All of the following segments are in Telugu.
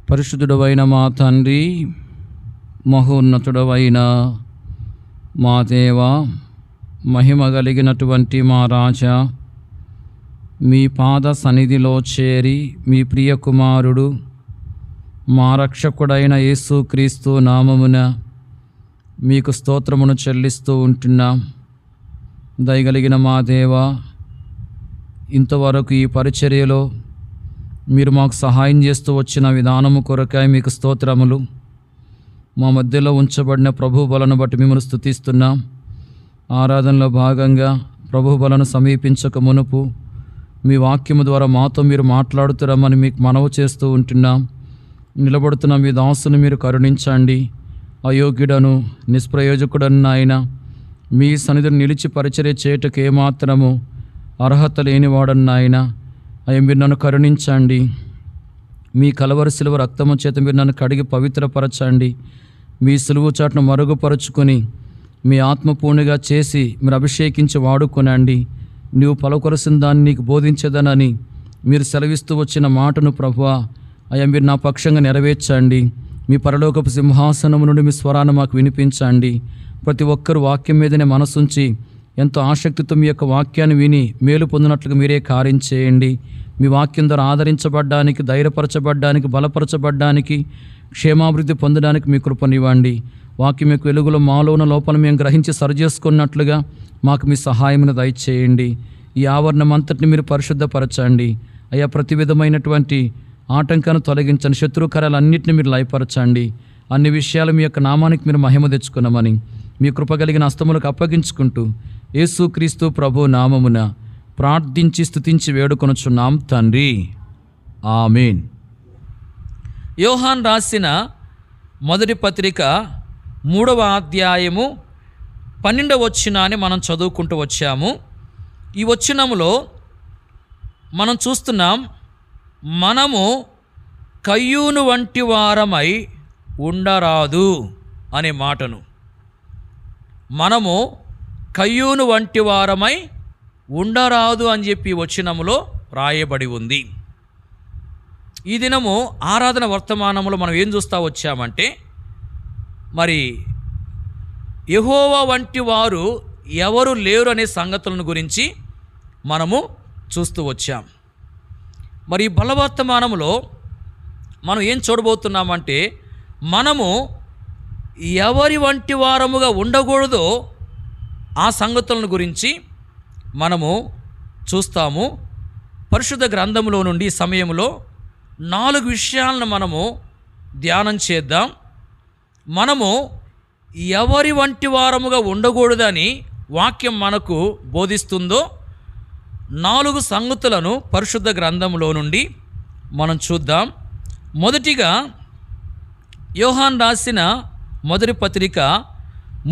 పరిశుద్ధుడవైన మా తండ్రి, మహోన్నతుడవైన మా దేవ, మహిమ కలిగినటువంటి మా రాజా, మీ పాద సన్నిధిలో చేరి మీ ప్రియ కుమారుడు మా రక్షకుడైన యేసుక్రీస్తు నామమున మీకు స్తోత్రమును చెల్లిస్తూ ఉంటున్నాం. దయగలిగిన మా దేవ, ఇంతవరకు ఈ పరిచర్యలో మీరు మాకు సహాయం చేస్తూ వచ్చిన విధానము కొరకై మీకు స్తోత్రములు. మా మధ్యలో ఉంచబడిన ప్రభు బలను బట్టి మిమ్మల్ని స్తుతిస్తున్నాం. ఆరాధనలో భాగంగా ప్రభు బలను సమీపించక మునుపు మీ వాక్యము ద్వారా మాతో మీరు మాట్లాడుతురమ్మని మీకు మనవి చేస్తూ ఉంటున్నాం. నిలబడుతున్న మీ దాసును మీరు కరుణించండి. అయోగ్యుడను నిష్ప్రయోజకుడను నాయన, మీ సన్నిధిని నిలిచి పరిచర్య చేయటకు ఏమాత్రము అర్హత లేనివాడను నాయన. అయ్యా, మీరు నన్ను కరుణించండి. మీ కలవరి సిలువ రక్తము చేత మీరు నన్ను కడిగి పవిత్రపరచండి. మీ సిలువ చాటును మరుగుపరుచుకొని మీ ఆత్మపూర్ణిగా చేసి మీరు అభిషేకించి వాడుకొనండి. నీవు పలుకొలసిన దాన్ని నీకు బోధించదనని మీరు సెలవిస్తూ వచ్చిన మాటను ప్రభువా అయ్యా మీరు నా పక్షంగా నెరవేర్చండి. మీ పరలోకపు సింహాసనము నుండి మీ స్వరాన్ని మాకు వినిపించండి. ప్రతి ఒక్కరు వాక్యం మీదనే మనసుంచి ఎంతో ఆసక్తితో మీ యొక్క వాక్యాన్ని విని మేలు పొందినట్లుగా మీరే కార్యం చేయండి. మీ వాక్యం ద్వారా ఆదరించబడ్డానికి, ధైర్యపరచబడ్డానికి, బలపరచబడ్డానికి, క్షేమాభివృద్ధి పొందడానికి మీ కృపనివ్వండి. వాక్యం యొక్క వెలుగులో మాలో ఉన్న లోపాలను మేము గ్రహించి సరిచేసుకున్నట్లుగా మాకు మీ సహాయమును దయచేయండి. ఈ ఆవరణం అంతటిని మీరు పరిశుద్ధపరచండి. అయ్యా, ప్రతి విధమైనటువంటి ఆటంకాన్ని తొలగించండి. శత్రుకరాలన్నింటినీ మీరు లయపరచండి. అన్ని విషయాలు మీ యొక్క నామానికి మీరు మహిమ తెచ్చుకున్నామని మీ కృప కలిగిన హస్తములకు అప్పగించుకుంటూ యేసుక్రీస్తు ప్రభు నామమున ప్రార్థించి స్తుతించి వేడుకొనుచున్నాం తండ్రి, ఆమేన్. యోహాన్ రాసిన మొదటి పత్రిక 3వ అధ్యాయము 12వ వచనాన్ని మనం చదువుకుంటూ వచ్చాము. ఈ వచనములో మనం చూస్తున్నాం, మనము కయ్యూను వంటి వారమై ఉండరాదు అనే మాటను. మనము కయ్యూను వంటి వారమై ఉండరాదు అని చెప్పి వచనములో రాయబడి ఉంది. ఈ దినము ఆరాధన వర్తమానములో మనం ఏం చూస్తూ వచ్చామంటే, మరి యెహోవా వంటి వారు ఎవరు లేరు అనే సంగతులను గురించి మనము చూస్తూ వచ్చాం. మరి ఈ బలవర్తమానములో మనం ఏం చూడబోతున్నామంటే, మనము ఎవరి వంటి వారముగా ఉండకూడదో ఆ సంగతులను గురించి మనము చూస్తాము. పరిశుద్ధ గ్రంథములో నుండి ఈ సమయంలో 4 విషయాలను మనము ధ్యానం చేద్దాం. మనము ఎవరి వంటి వారముగా ఉండకూడదని వాక్యం మనకు బోధిస్తుందో 4 సంగతులను పరిశుద్ధ గ్రంథములో నుండి మనం చూద్దాం. మొదటిగా యోహాన్ రాసిన మొదటి పత్రిక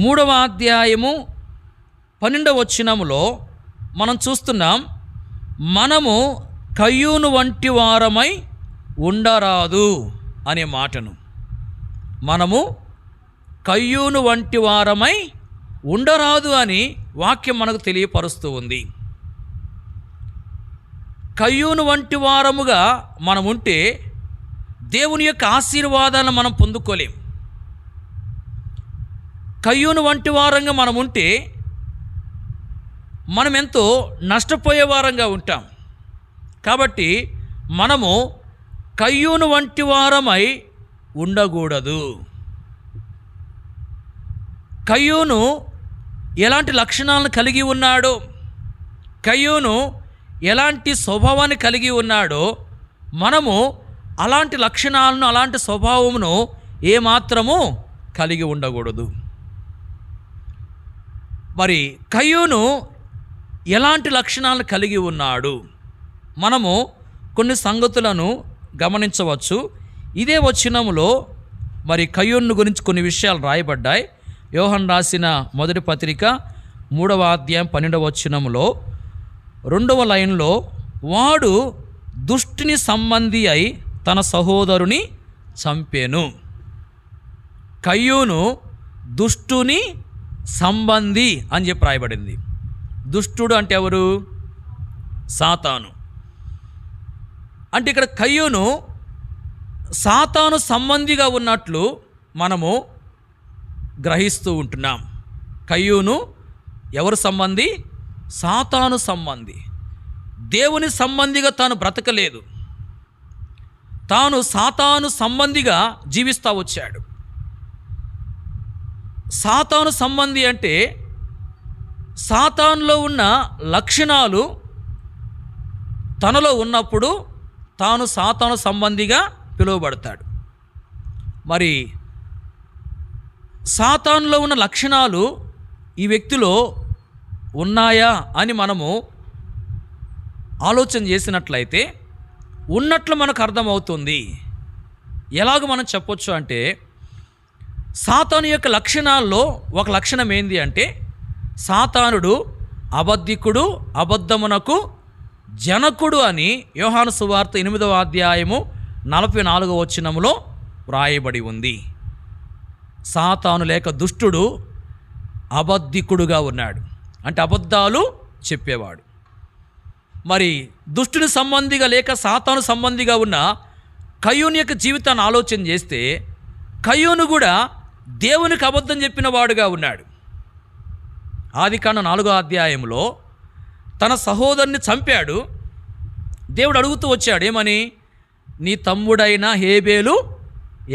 3వ అధ్యాయము 12వ వచనములో మనం చూస్తున్నాం, మనము కయ్యూను వంటి వారమై ఉండరాదు అనే మాటను. మనము కయ్యూను వంటి వారమై ఉండరాదు అని వాక్యం మనకు తెలియపరుస్తూ ఉంది. కయ్యూను వంటి వారముగా మనం ఉంటే దేవుని యొక్క ఆశీర్వాదాలను మనం పొందుకోలేం. కయ్యూను వంటి వారంగా మనం ఉంటే మనం ఎంతో నష్టపోయే వారంగా ఉంటాం. కాబట్టి మనము కయ్యూను వంటి వారమై ఉండకూడదు. కయ్యూను ఎలాంటి లక్షణాలను కలిగి ఉన్నాడో, కయ్యూను ఎలాంటి స్వభావాన్ని కలిగి ఉన్నాడో, మనము అలాంటి లక్షణాలను, అలాంటి స్వభావమును ఏమాత్రము కలిగి ఉండకూడదు. మరి కయ్యూను ఎలాంటి లక్షణాలను కలిగి ఉన్నాడు? మనము కొన్ని సంగతులను గమనించవచ్చు. ఇదే వచనములో మరి కయ్యూను గురించి కొన్ని విషయాలు రాయబడ్డాయి. యోహాను రాసిన మొదటి పత్రిక 3వ అధ్యాయం 12వ వచనములో 2వ లైన్లో, వాడు దుష్టుని సంబంధి అయి తన సహోదరుని చంపెను. కయ్యూను దుష్టుని సంబంధి అని చెప్పి రాయబడింది. దుష్టుడు అంటే ఎవరు? సాతాను. అంటే ఇక్కడ కయ్యూను సాతాను సంబంధిగా ఉన్నట్లు మనము గ్రహిస్తూ ఉంటున్నాం. కయ్యూను ఎవరు సంబంధి? సాతాను సంబంధి. దేవుని సంబంధిగా తాను బ్రతకలేదు, తాను సాతాను సంబంధిగా జీవిస్తూ వచ్చాడు. సాతాను సంబంధి అంటే సాతానులో ఉన్న లక్షణాలు తనలో ఉన్నప్పుడు తాను సాతాను సంబంధిగా పిలువబడతాడు. మరి సాతానులో ఉన్న లక్షణాలు ఈ వ్యక్తిలో ఉన్నాయా అని మనము ఆలోచన చేసినట్లయితే ఉన్నట్లు మనకు అర్థమవుతుంది. ఎలాగ మనం చెప్పొచ్చు అంటే, సాతాను యొక్క లక్షణాల్లో ఒక లక్షణం ఏంది అంటే, సాతానుడు అబద్ధికుడు, అబద్ధమునకు జనకుడు అని యోహాను సువార్త 8వ అధ్యాయము 44వ వచనములో వ్రాయబడి ఉంది. సాతాను లేక దుష్టుడు అబద్ధికుడుగా ఉన్నాడు, అంటే అబద్ధాలు చెప్పేవాడు. మరి దుష్టుని సంబంధిగా లేక సాతాను సంబంధిగా ఉన్న కయ్యూను యొక్క జీవితాన్ని ఆలోచన చేస్తే, కయ్యూను కూడా దేవునికి అబద్ధం చెప్పిన వాడుగా ఉన్నాడు. ఆదికాండం 4వ అధ్యాయంలో తన సహోదరుని చంపాడు. దేవుడు అడుగుతూ వచ్చాడు, ఏమని? నీ తమ్ముడైన హేబేలు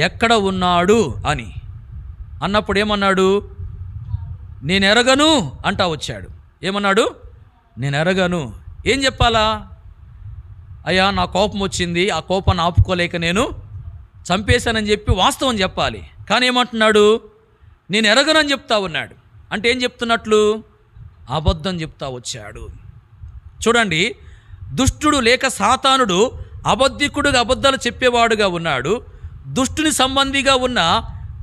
ఎక్కడ ఉన్నాడు అని. అన్నప్పుడు ఏమన్నాడు? నేను ఎరగను అంటా వచ్చాడు. ఏమన్నాడు? నేను ఎరగను. ఏం చెప్పాలా? అయ్యా నా కోపం వచ్చింది, ఆ కోపాన్ని ఆపుకోలేక నేను చంపేశానని చెప్పి వాస్తవం చెప్పాలి. కానీ ఏమంటున్నాడు? నేను ఎరగనని చెప్తా ఉన్నాడు. అంటే ఏం చెప్తున్నట్లు? అబద్ధం చెప్తా వచ్చాడు. చూడండి, దుష్టుడు లేక సాతానుడు అబద్ధికుడుగా అబద్ధాలు చెప్పేవాడుగా ఉన్నాడు. దుష్టుని సంబంధిగా ఉన్న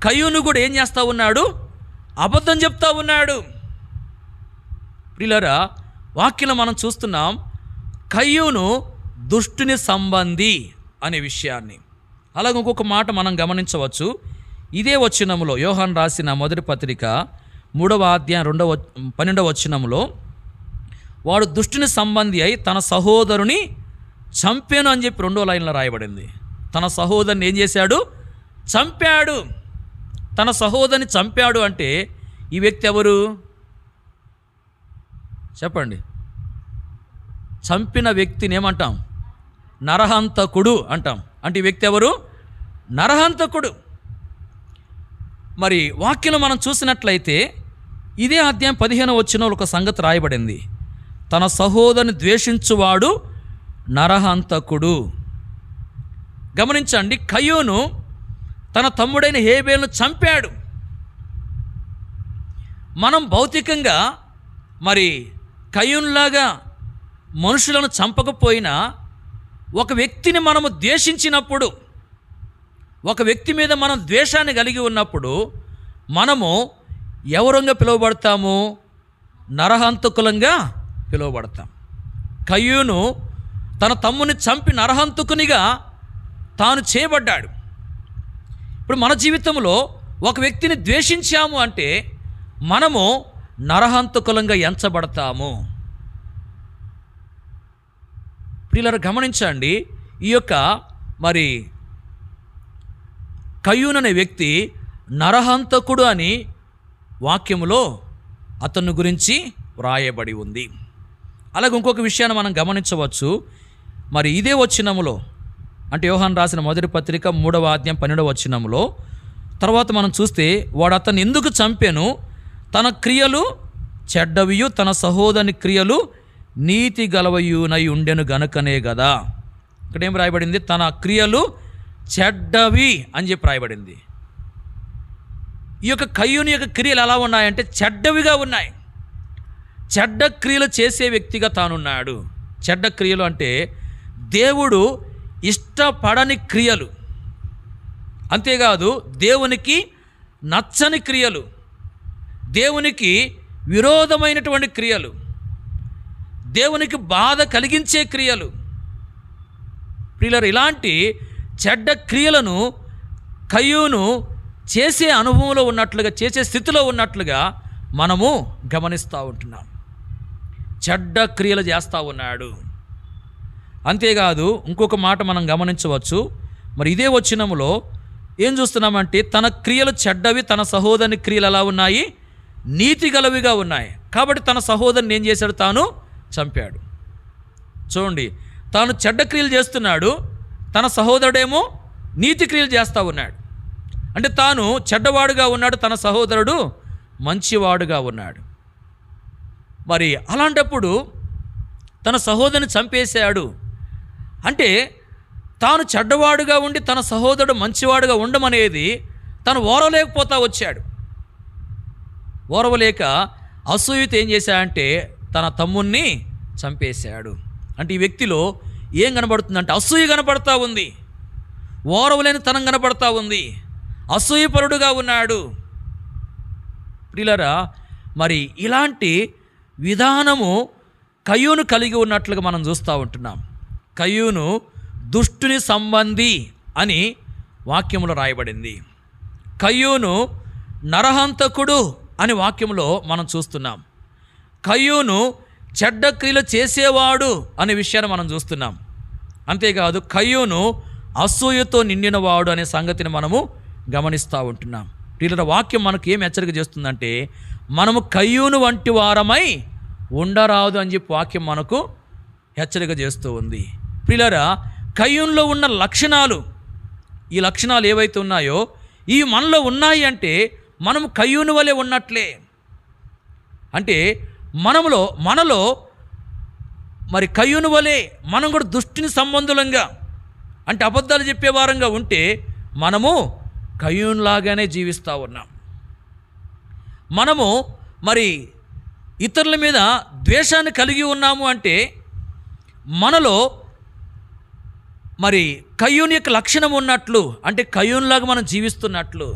కయ్యూను కూడా ఏం చేస్తూ ఉన్నాడు? అబద్ధం చెప్తా ఉన్నాడు. ప్రియులారా, వాక్యంలో మనం చూస్తున్నాం కయ్యూను దుష్టుని సంబంధి అనే విషయాన్ని. అలాగే ఇంకొక మాట మనం గమనించవచ్చు. ఇదే వచనములో యోహాను రాసిన మొదటి పత్రిక 3వ అధ్యాయం 12వ వచనములో, వాడు దుష్టుని సంబంధి అయి తన సహోదరుని చంపాను అని చెప్పి 2వ లైన్లో రాయబడింది. తన సహోదరుని ఏం చేశాడు? చంపాడు. తన సహోదరుని చంపాడు అంటే ఈ వ్యక్తి ఎవరు? చెప్పండి. చంపిన వ్యక్తిని ఏమంటాం? నరహంతకుడు అంటాం. అంటే ఈ వ్యక్తి ఎవరు? నరహంతకుడు. మరి వాక్యం మనం చూసినట్లయితే ఇదే అధ్యాయం 15వ వచనంలో ఒక సంగతి రాయబడింది. తన సహోదరుని ద్వేషించువాడు నరహంతకుడు. గమనించండి, కయ్యూను తన తమ్ముడైన హేబేలును చంపాడు. మనం భౌతికంగా మరి కయ్యూనులాగా మనుషులను చంపకపోయినా ఒక వ్యక్తిని మనము ద్వేషించినప్పుడు, ఒక వ్యక్తి మీద మనం ద్వేషాన్ని కలిగి ఉన్నప్పుడు మనము ఎవరంగా పిలువబడతాము? నరహంతకులంగా పిలువబడతాం. కయ్యూను తన తమ్ముని చంపి నరహంతకునిగా తాను చేయబడ్డాడు. ఇప్పుడు మన జీవితంలో ఒక వ్యక్తిని ద్వేషించాము అంటే మనము నరహంతకులంగా ఎంచబడతాము. ప్రియులారా, గమనించండి, ఈ యొక్క మరి కయ్యూను అనే వ్యక్తి నరహంతకుడు అని వాక్యములో అతని గురించి వ్రాయబడి ఉంది. అలాగే ఇంకొక విషయాన్ని మనం గమనించవచ్చు. మరి ఇదే వచనములో, అంటే యోహాను రాసిన మొదటి పత్రిక 3వ అధ్యాయం 12వ వచనములో తర్వాత మనం చూస్తే, వాడు అతన్ని ఎందుకు చంపెను? తన క్రియలు చెడ్డవియు తన సహోదరుని క్రియలు నీతి గలవయునై ఉండెను గనుకనే కదా. ఇక్కడ ఏం రాయబడింది? తన క్రియలు చెడ్డవి అని చెప్పి రాయబడింది. ఈ యొక్క కయ్యూని యొక్క క్రియలు ఎలా ఉన్నాయంటే చెడ్డవిగా ఉన్నాయి. చెడ్డ క్రియలు చేసే వ్యక్తిగా తానున్నాడు. చెడ్డ క్రియలు అంటే దేవుడు ఇష్టపడని క్రియలు, అంతేకాదు దేవునికి నచ్చని క్రియలు, దేవునికి విరోధమైనటువంటి క్రియలు, దేవునికి బాధ కలిగించే క్రియలు. ప్రియులారా, ఇలాంటి చెడ్డ క్రియలను కయ్యూను చేసే అనుభవంలో ఉన్నట్లుగా, చేసే స్థితిలో ఉన్నట్లుగా మనము గమనిస్తూ ఉంటున్నాం. చెడ్డ క్రియలు చేస్తూ ఉన్నాడు. అంతేకాదు ఇంకొక మాట మనం గమనించవచ్చు. మరి ఇదే వచనములో ఏం చూస్తున్నామంటే తన క్రియలు చెడ్డవి, తన సహోదరుని క్రియలు ఎలా ఉన్నాయి? నీతి గలవిగా ఉన్నాయి. కాబట్టి తన సహోదరుని ఏం చేశాడు? తాను చంపాడు. చూడండి, తాను చెడ్డ క్రియలు చేస్తున్నాడు, తన సహోదరుడేమో నీతి క్రియలు చేస్తూ ఉన్నాడు. అంటే తాను చెడ్డవాడుగా ఉన్నాడు, తన సహోదరుడు మంచివాడుగా ఉన్నాడు. మరి అలాంటప్పుడు తన సహోదరుని చంపేశాడు అంటే తాను చెడ్డవాడుగా ఉండి తన సహోదరుడు మంచివాడుగా ఉండమనేది తను ఓరవలేకపోతా వచ్చాడు. ఓరవలేక అసూయతో ఏం చేశాడంటే తన తమ్ముణ్ణి చంపేశాడు. అంటే ఈ వ్యక్తిలో ఏం కనబడుతుందంటే అసూయ కనపడతా ఉంది, ఓరవలేని తనం కనపడతా ఉంది, అసూయపరుడుగా ఉన్నాడు. ప్రియులారా, మరి ఇలాంటి విధానము కయ్యూను కలిగి ఉన్నట్లుగా మనం చూస్తూ ఉంటున్నాం. కయ్యూను దుష్టుని సంబంధి అని వాక్యములో రాయబడింది. కయ్యూను నరహంతకుడు అని వాక్యంలో మనం చూస్తున్నాం. కయ్యూను చెడ్డ క్రియలు చేసేవాడు అనే విషయాన్ని మనం చూస్తున్నాం. అంతేకాదు కయ్యూను అసూయతో నిండినవాడు అనే సంగతిని మనము గమనిస్తూ ఉంటున్నాం. వీళ్ళ వాక్యం మనకు ఏం హెచ్చరిక చేస్తుందంటే మనము కయ్యూను వంటి వారమై ఉండరాదు అని చెప్పి వాక్యం మనకు హెచ్చరిక చేస్తూ ఉంది. ప్రియులారా, కయ్యూనులో ఉన్న లక్షణాలు, ఈ లక్షణాలు ఏవైతే ఉన్నాయో ఇవి మనలో ఉన్నాయి అంటే మనము కయ్యూను వలె ఉన్నట్లే. అంటే మనలో మరి కయ్యూను వలె మనం కూడా దుష్టుని సంబంధులంగా, అంటే అబద్ధాలు చెప్పే వారంగా ఉంటే మనము కయ్యూనులాగానే జీవిస్తూ ఉన్నాం. మనము మరి ఇతరుల మీద ద్వేషాన్ని కలిగి ఉన్నాము అంటే మనలో మరి కయ్యూను యొక్క లక్షణం ఉన్నట్లు, అంటే కయ్యూనులాగా మనం జీవిస్తున్నట్లు.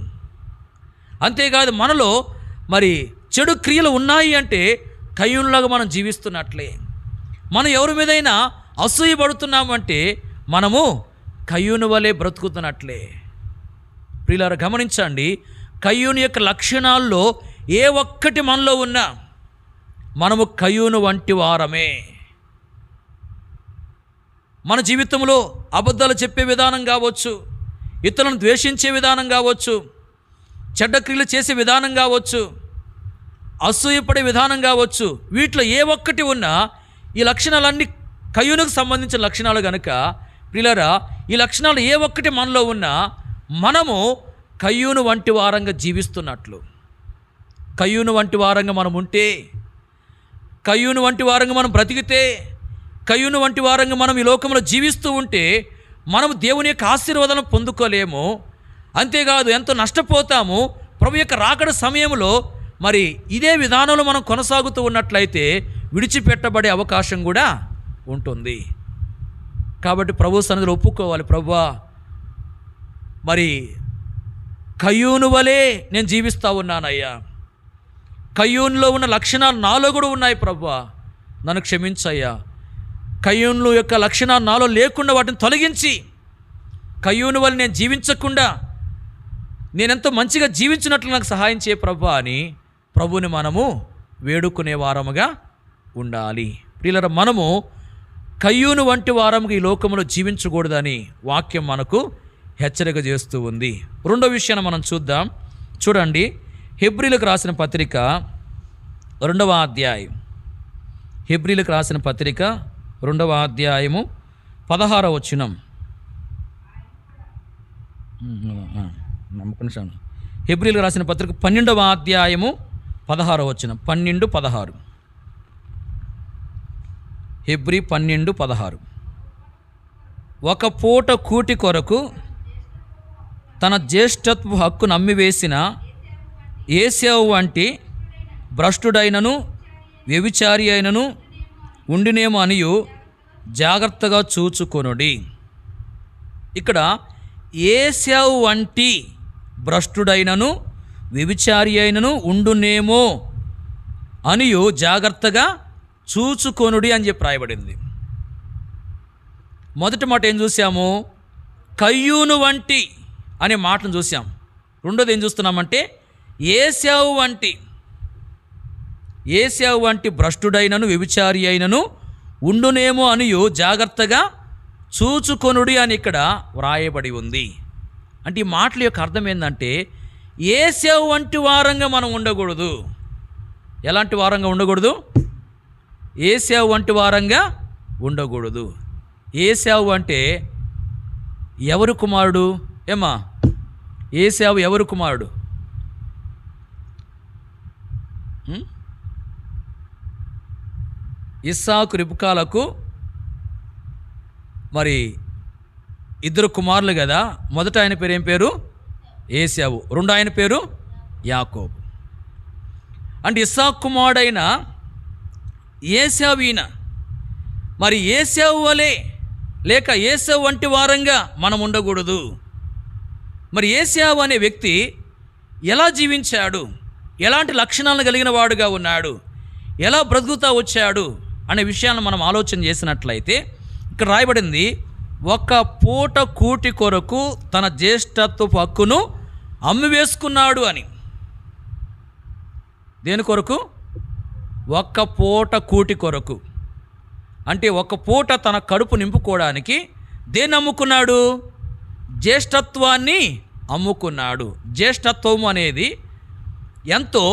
అంతేకాదు మనలో మరి చెడు క్రియలు ఉన్నాయి అంటే కయ్యూనులాగా మనం జీవిస్తున్నట్లే. మనం ఎవరి మీదైనా అసూయ పడుతున్నాము అంటే మనము కయ్యూను వలె బ్రతుకుతున్నట్లే. ప్రియులారా, గమనించండి, కయ్యూను యొక్క లక్షణాల్లో ఏ ఒక్కటి మనలో ఉన్నా మనము కయ్యూను వంటి వారమే. మన జీవితంలో అబద్ధాలు చెప్పే విధానం కావచ్చు, ఇతరులను ద్వేషించే విధానం కావచ్చు, చెడ్డ క్రియలు చేసే విధానం కావచ్చు, అసూయపడే విధానం కావచ్చు, వీటిలో ఏ ఒక్కటి ఉన్నా ఈ లక్షణాలన్నీ కయ్యూనుకు సంబంధించిన లక్షణాలు కనుక ప్రియులారా, ఈ లక్షణాలు ఏ ఒక్కటి మనలో ఉన్నా మనము కయ్యూను వంటి వారంగా జీవిస్తున్నట్లు. కయ్యూను వంటి వారంగా మనం ఉంటే, కయ్యూను వంటి వారంగా మనం బ్రతికితే, కయ్యూను వంటి వారంగా మనం ఈ లోకంలో జీవిస్తూ ఉంటే మనము దేవుని యొక్క ఆశీర్వాదాలను పొందుకోలేము. అంతేకాదు ఎంతో నష్టపోతాము. ప్రభు యొక్క రాకడ సమయంలో మరి ఇదే విధానంలో మనం కొనసాగుతూ ఉన్నట్లయితే విడిచిపెట్టబడే అవకాశం కూడా ఉంటుంది. కాబట్టి ప్రభు సన్నిధిలో ఒప్పుకోవాలి, ప్రభువా మరి కయ్యూను వలె నేను జీవిస్తూ ఉన్నానయ్యా, కయ్యూనులో ఉన్న లక్షణాలు నాలో కూడా ఉన్నాయి ప్రభువా, నన్ను క్షమించయ్యా. కయ్యూను యొక్క లక్షణాలు నాలో లేకుండా వాటిని తొలగించి కయ్యూను వల్ల నేను జీవించకుండా నేనెంతో మంచిగా జీవించినట్లు నాకు సహాయం చేయ ప్రభువా అని ప్రభువుని మనము వేడుకునే వారముగా ఉండాలి. ప్రియులారా, మనము కయ్యూను వంటి వారముగా ఈ లోకంలో జీవించకూడదని వాక్యం మనకు హెచ్చరిక చేస్తూ ఉంది. రెండో విషయాన్ని మనం చూద్దాం. చూడండి, హెబ్రీలకు రాసిన పత్రిక 2వ అధ్యాయం, హెబ్రీలకు రాసిన పత్రిక 2వ అధ్యాయము 16వ వచనం. హెబ్రీలకు రాసిన పత్రిక 12వ అధ్యాయము 16వ వచనం. 12:16. హెబ్రీ 12:16. ఒక పూట కూటి కొరకు తన జ్యేష్ఠత్వ హక్కు నమ్మివేసిన ఏశావు వంటి భ్రష్టుడైనను వ్యభిచారి అయినను ఉండినేమో అనియు జాగ్రత్తగా చూచుకొనుడి. ఇక్కడ ఏశావు వంటి భ్రష్టుడైనను వ్యభిచారి అయినను ఉండునేమో అనియు జాగ్రత్తగా చూచుకొనుడి అని చెప్పి రాయబడింది. మొదటి మాట ఏం చూసాము? కయ్యూను వంటి అనే మాటను చూసాం. రెండోది ఏం చూస్తున్నామంటే ఏశావు వంటి భ్రష్టుడైనను వ్యభిచారి అయినను ఉండునేమో అనియు జాగ్రత్తగా చూచుకొనుడి అని ఇక్కడ వ్రాయబడి ఉంది. అంటే ఈ మాటల యొక్క అర్థం ఏంటంటే ఏశావు వంటి వారంగా మనం ఉండకూడదు. ఎలాంటి వారంగా ఉండకూడదు? ఏశావు వంటి వారంగా ఉండకూడదు. ఏశావు అంటే ఎవరు కుమారుడు? ఏమా, ఏశావు ఎవరు కుమారుడు? ఇస్సాకు రిబ్కాలకు మరి ఇద్దరు కుమారులు కదా. మొదట ఆయన పేరు ఏం పేరు? ఏశావు. రెండో ఆయన పేరు యాకోబు. అంటే ఇస్సాకు కుమారుడైన ఏశావు ఈయన. మరి ఏశావు వలె లేక ఏశావు వంటి వారంగా మనం ఉండకూడదు. మరి ఏశావు అనే వ్యక్తి ఎలా జీవించాడు, ఎలాంటి లక్షణాలను కలిగిన వాడుగా ఉన్నాడు, ఎలా బ్రతుకుతా వచ్చాడు అనే విషయాన్ని మనం ఆలోచన చేసినట్లయితే ఇక్కడ రాయబడింది, ఒక పూట కూటి కొరకు తన జ్యేష్ఠత్వపు హక్కును అమ్మివేసుకున్నాడు అని. దేని కొరకు? ఒక్క పూట కూటి కొరకు. అంటే ఒక పూట తన కడుపు నింపుకోవడానికి దేన్ని అమ్ముకున్నాడు? జ్యేష్ఠత్వాన్ని అమ్ముకున్నాడు. జ్యేష్ఠత్వం అనేది ఎంతో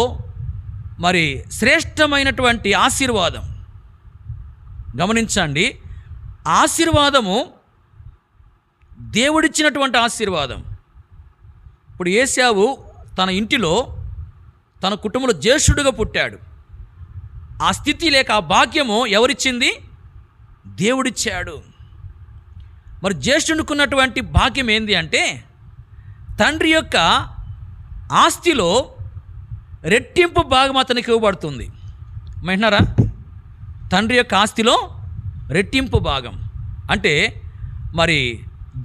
మరి శ్రేష్టమైనటువంటి ఆశీర్వాదం. గమనించండి, ఆశీర్వాదము దేవుడిచ్చినటువంటి ఆశీర్వాదం. ఇప్పుడు ఏశావు తన ఇంటిలో తన కుటుంబంలో జ్యేష్ఠుడిగా పుట్టాడు. ఆ స్థితి లేక ఆ భాగ్యము ఎవరిచ్చింది? దేవుడిచ్చాడు. మరి జ్యేష్ఠునికున్నటువంటి భాగ్యం ఏంది అంటే తండ్రి యొక్క ఆస్తిలో రెట్టింపు భాగం అతనికి ఇవ్వబడుతుంది. వింటున్నారా? తండ్రి యొక్క ఆస్తిలో రెట్టింపు భాగం అంటే మరి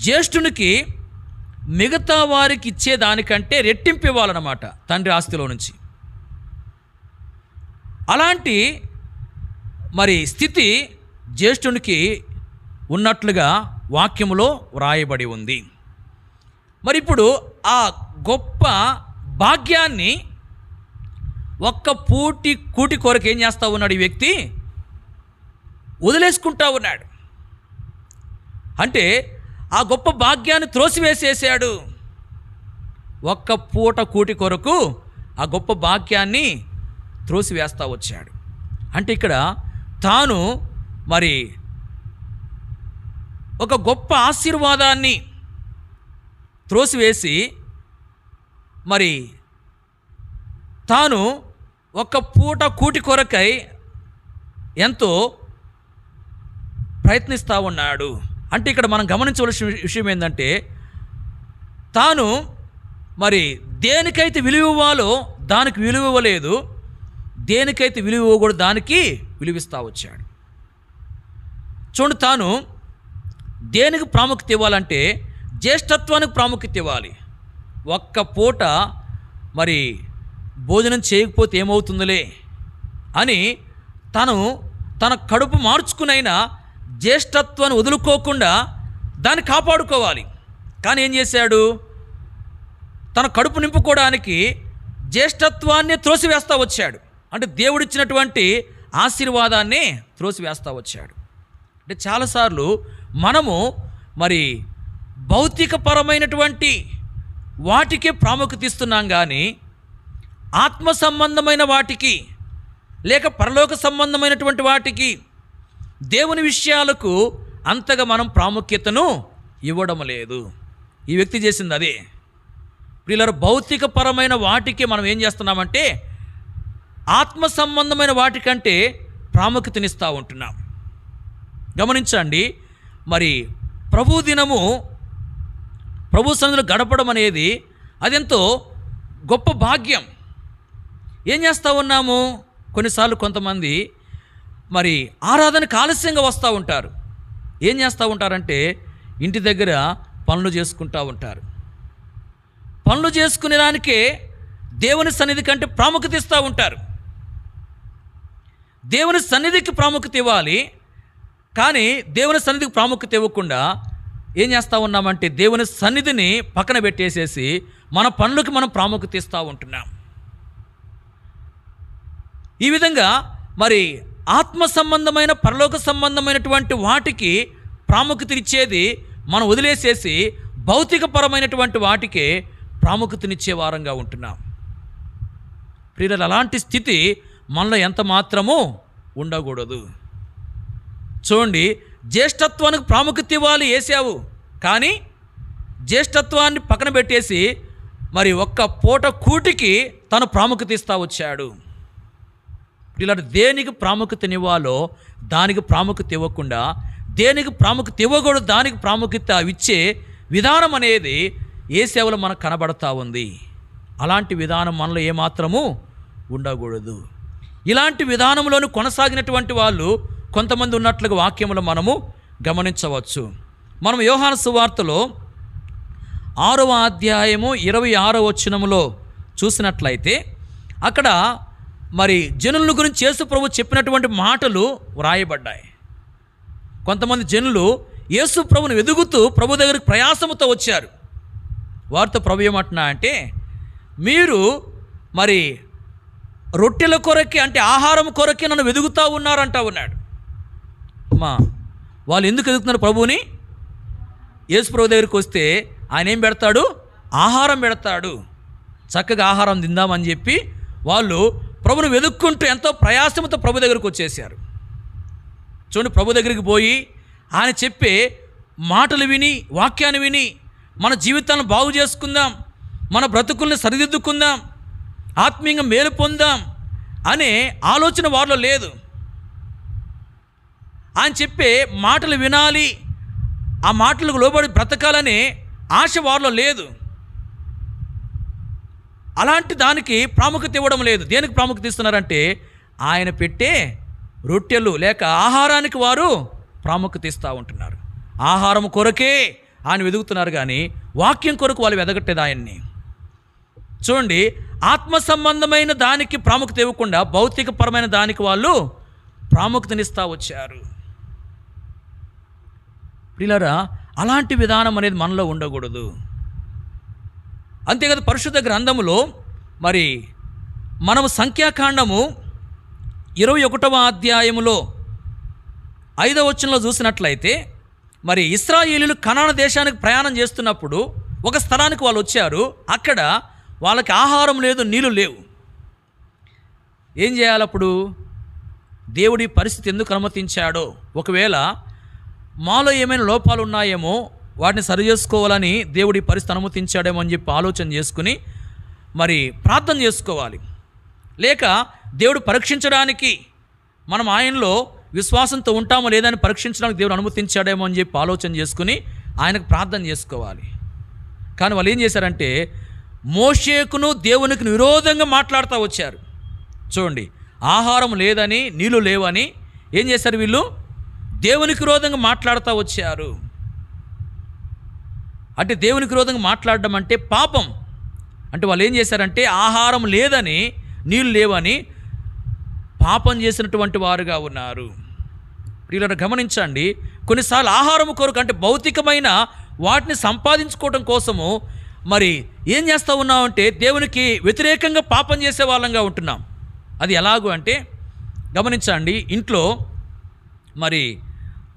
జ్యేష్ఠునికి మిగతా వారికి ఇచ్చేదానికంటే రెట్టింపు ఇవ్వాలన్నమాట తండ్రి ఆస్తిలో నుంచి. అలాంటి మరి స్థితి జ్యేష్ఠునికి ఉన్నట్లుగా వాక్యములో వ్రాయబడి ఉంది. మరి ఇప్పుడు ఆ గొప్ప భాగ్యాన్ని ఒక్క కూటి కొరకు ఏం చేస్తూ ఉన్నాడు ఈ వ్యక్తి? వదిలేసుకుంటా ఉన్నాడు. అంటే ఆ గొప్ప భాగ్యాన్ని త్రోసివేసేసాడు. ఒక్క పూట కూటి కొరకు ఆ గొప్ప భాగ్యాన్ని త్రోసివేస్తూ వచ్చాడు. అంటే ఇక్కడ తాను మరి ఒక గొప్ప ఆశీర్వాదాన్ని త్రోసివేసి మరి తాను ఒక పూట కూటి కొరకై ఎంతో ప్రయత్నిస్తూ ఉన్నాడు. అంటే ఇక్కడ మనం గమనించవలసిన విషయం ఏంటంటే తాను మరి దేనికైతే విలువ ఇవ్వాలో దానికి విలువ ఇవ్వలేదు, దేనికైతే విలువ ఇవ్వకూడదు దానికి విలువిస్తూ వచ్చాడు. చూడండి, తాను దేనికి ప్రాముఖ్యత ఇవ్వాలంటే జ్యేష్ఠత్వానికి ప్రాముఖ్యత ఇవ్వాలి. ఒక్క పూట మరి భోజనం చేయకపోతే ఏమవుతుందిలే అని తన కడుపు మార్చుకునైనా జ్యేష్ఠత్వాన్ని వదులుకోకుండా దాన్ని కాపాడుకోవాలి. కానీ ఏం చేశాడు? తన కడుపు నింపుకోవడానికి జ్యేష్ఠత్వాన్ని త్రోసివేస్తూ వచ్చాడు. అంటే దేవుడిచ్చినటువంటి ఆశీర్వాదాన్ని త్రోసివేస్తూ వచ్చాడు. అంటే చాలాసార్లు మనము మరి భౌతికపరమైనటువంటి వాటికే ప్రాముఖ్యత ఇస్తున్నాం, కానీ ఆత్మ సంబంధమైన వాటికి లేక పరలోక సంబంధమైనటువంటి వాటికి దేవుని విషయాలకు అంతగా మనం ప్రాముఖ్యతను ఇవ్వడం లేదు. ఈ వ్యక్తి చేసింది అదే. వీళ్ళ భౌతికపరమైన వాటికి మనం ఏం చేస్తున్నామంటే ఆత్మ సంబంధమైన వాటికంటే ప్రాముఖ్యతనిస్తూ ఉంటున్నాం. గమనించండి, మరి ప్రభు దినము ప్రభు సన్నిధిలో గడపడం అనేది అదెంతో గొప్ప భాగ్యం. ఏం చేస్తూ ఉన్నాము? కొన్నిసార్లు కొంతమంది మరి ఆరాధనకు ఆలస్యంగా వస్తూ ఉంటారు. ఏం చేస్తూ ఉంటారంటే ఇంటి దగ్గర పనులు చేసుకుంటూ ఉంటారు. పనులు చేసుకునే దానికే దేవుని సన్నిధి కంటే ప్రాముఖ్యత ఇస్తూ ఉంటారు. దేవుని సన్నిధికి ప్రాముఖ్యత ఇవ్వాలి, కానీ దేవుని సన్నిధికి ప్రాముఖ్యత ఇవ్వకుండా ఏం చేస్తూ ఉన్నామంటే దేవుని సన్నిధిని పక్కన పెట్టేసేసి మన పనులకి మనం ప్రాముఖ్యత ఇస్తూ ఉంటున్నాం. ఈ విధంగా మరి ఆత్మ సంబంధమైన పరలోక సంబంధమైనటువంటి వాటికి ప్రాముఖ్యతనిచ్చేది మనం వదిలేసేసి భౌతికపరమైనటువంటి వాటికే ప్రాముఖ్యతనిచ్చే వారంగా ఉంటున్నాం. ప్రియులారా, అలాంటి స్థితి మనలో ఎంత మాత్రమూ ఉండకూడదు. చూడండి, జ్యేష్ఠత్వానికి ప్రాముఖ్యత ఇవ్వాలి ఏశావు, కానీ జ్యేష్ఠత్వాన్ని పక్కన పెట్టేసి మరి ఒక్క పూట కూటికి తను ప్రాముఖ్యత ఇస్తూ వచ్చాడు. ఇలా దేనికి ప్రాముఖ్యతనివ్వాలో దానికి ప్రాముఖ్యత ఇవ్వకుండా, దేనికి ప్రాముఖ్యత ఇవ్వకూడదు దానికి ప్రాముఖ్యత ఇచ్చే విధానం అనేది ఏసేవలో మనకు కనబడతా ఉంది. అలాంటి విధానం మనలో ఏమాత్రము ఉండకూడదు. ఇలాంటి విధానంలోని కొనసాగినటువంటి వాళ్ళు కొంతమంది ఉన్నట్లుగా వాక్యములో మనము గమనించవచ్చు. మనం యోహాను సువార్తలో 6వ అధ్యాయము 26వ వచనములో చూసినట్లయితే అక్కడ మరి జనుల గురించి యేసు ప్రభు చెప్పినటువంటి మాటలు వ్రాయబడ్డాయి. కొంతమంది జనులు యేసు ప్రభుని వెదుగుతూ ప్రభు దగ్గరికి ప్రయాసముతో వచ్చారు. వారితో ప్రభు ఏమంటున్నా అంటే, మీరు మరి రొట్టెల కొరకే, అంటే ఆహారం కొరకే నన్ను వెదుగుతూ ఉన్నారంటా ఉన్నాడు. వాళ్ళు ఎందుకు ఎదుగుతున్నారు ప్రభువుని? యేసు ప్రభు దగ్గరికి వస్తే ఆయన ఏం పెడతాడు? ఆహారం పెడతాడు. చక్కగా ఆహారం తిందామని చెప్పి వాళ్ళు ప్రభుని వెతుక్కుంటూ ఎంతో ప్రయాసంతో ప్రభు దగ్గరికి వచ్చేసారు. చూడండి, ప్రభు దగ్గరికి పోయి ఆయన చెప్పే మాటలు విని, వాక్యాన్ని విని మన జీవితాలను బాగు చేసుకుందాం, మన బ్రతుకుల్ని సరిదిద్దుకుందాం, ఆత్మీయంగా మేలు పొందాం అనే ఆలోచన వారిలో లేదు. ఆయన చెప్పే మాటలు వినాలి, ఆ మాటలకు లోబడి బ్రతకాలనే ఆశ వారిలో లేదు. అలాంటి దానికి ప్రాముఖ్యత ఇవ్వడం లేదు. దేనికి ప్రాముఖ్యత ఇస్తున్నారంటే ఆయన పెట్టే రొట్టెలు లేక ఆహారానికి వారు ప్రాముఖ్యత ఇస్తూ ఉంటున్నారు. ఆహారం కొరకే ఆయన వెదుగుతున్నారు, కానీ వాక్యం కొరకు వాళ్ళు వెదగట్టేది ఆయన్ని. చూడండి, ఆత్మ సంబంధమైన దానికి ప్రాముఖ్యత ఇవ్వకుండా భౌతికపరమైన దానికి వాళ్ళు ప్రాముఖ్యతనిస్తూ వచ్చారు. ప్రియులారా, అలాంటి విధానం అనేది మనలో ఉండకూడదు. అంతేకాదు, పరిశుద్ధ గ్రంథములో మరి మనము సంఖ్యాకాండము 21వ అధ్యాయములో 5వ వచనంలో చూసినట్లయితే మరి ఇశ్రాయేలీయులు కనాను దేశానికి ప్రయాణం చేస్తున్నప్పుడు ఒక స్థలానికి వాళ్ళు వచ్చారు. అక్కడ వాళ్ళకి ఆహారం లేదు, నీళ్ళు లేవు. ఏం చేయాలప్పుడు? దేవుడి పరిస్థితి ఎందుకు అనుమతించాడో, ఒకవేళ మాలో ఏమైనా లోపాలు ఉన్నాయేమో వాటిని సరి చేసుకోవాలని దేవుడి పరిస్థితి అనుమతించాడేమో అని చెప్పి ఆలోచన చేసుకుని మరి ప్రార్థన చేసుకోవాలి. లేక దేవుడు పరీక్షించడానికి, మనం ఆయనలో విశ్వాసంతో ఉంటామో లేదని పరీక్షించడానికి దేవుడు అనుమతించాడేమో అని చెప్పి ఆలోచన చేసుకుని ఆయనకు ప్రార్థన చేసుకోవాలి. కానీ వాళ్ళు ఏం చేశారంటే మోషేకును దేవునికి విరోధంగా మాట్లాడుతూ వచ్చారు. చూడండి, ఆహారం లేదని, నీళ్ళు లేవని ఏం చేశారు వీళ్ళు? దేవునికి విరోధంగా మాట్లాడుతూ వచ్చారు. అంటే దేవునికి విరోధంగా మాట్లాడడం అంటే పాపం. అంటే వాళ్ళు ఏం చేశారంటే ఆహారం లేదని, నీళ్ళు లేవని పాపం చేసినటువంటి వారుగా ఉన్నారు. వీళ్ళని గమనించండి, కొన్నిసార్లు ఆహారం కొరకు అంటే భౌతికమైన వాటిని సంపాదించుకోవడం కోసము మరి ఏం చేస్తూ ఉన్నామంటే దేవునికి వ్యతిరేకంగా పాపం చేసే వాళ్ళంగా ఉంటున్నాం. అది ఎలాగూ అంటే గమనించండి, ఇంట్లో మరి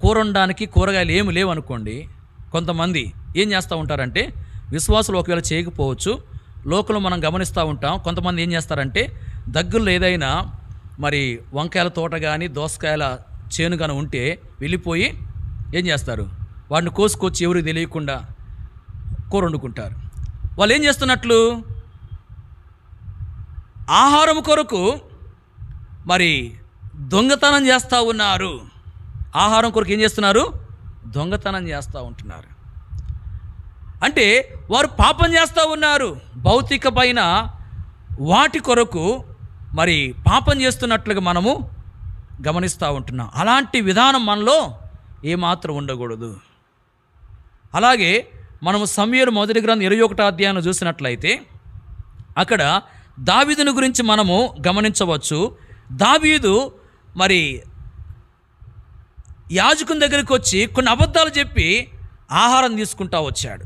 కూర వండడానికి కూరగాయలు ఏమి లేవనుకోండి, కొంతమంది ఏం చేస్తూ ఉంటారంటే, విశ్వాసులు ఒకవేళ చేయకపోవచ్చు, లోకలు మనం గమనిస్తూ ఉంటాం. కొంతమంది ఏం చేస్తారంటే దగ్గరలో ఏదైనా మరి వంకాయల తోట కానీ దోసకాయల చేను కానీ ఉంటే వెళ్ళిపోయి ఏం చేస్తారు? వాడిని కోసుకొచ్చి ఎవరికి తెలియకుండా కూర వండుకుంటారు. వాళ్ళు ఏం చేస్తున్నట్లు? ఆహారం కొరకు మరి దొంగతనం చేస్తూ ఉన్నారు. ఆహారం కొరకు ఏం చేస్తున్నారు? దొంగతనం చేస్తూ ఉంటున్నారు. అంటే వారు పాపం చేస్తూ ఉన్నారు. భౌతికమైన వాటి కొరకు మరి పాపం చేస్తున్నట్లుగా మనము గమనిస్తూ ఉంటున్నాం. అలాంటి విధానం మనలో ఏమాత్రం ఉండకూడదు. అలాగే మనము సమూయేలు మొదటి గ్రంథం 21వ అధ్యాయం చూసినట్లయితే అక్కడ దావీదుని గురించి మనము గమనించవచ్చు. దావీదు మరి యాజకుని దగ్గరికి వచ్చి కొన్ని అబద్ధాలు చెప్పి ఆహారం తీసుకుంటూ వచ్చాడు.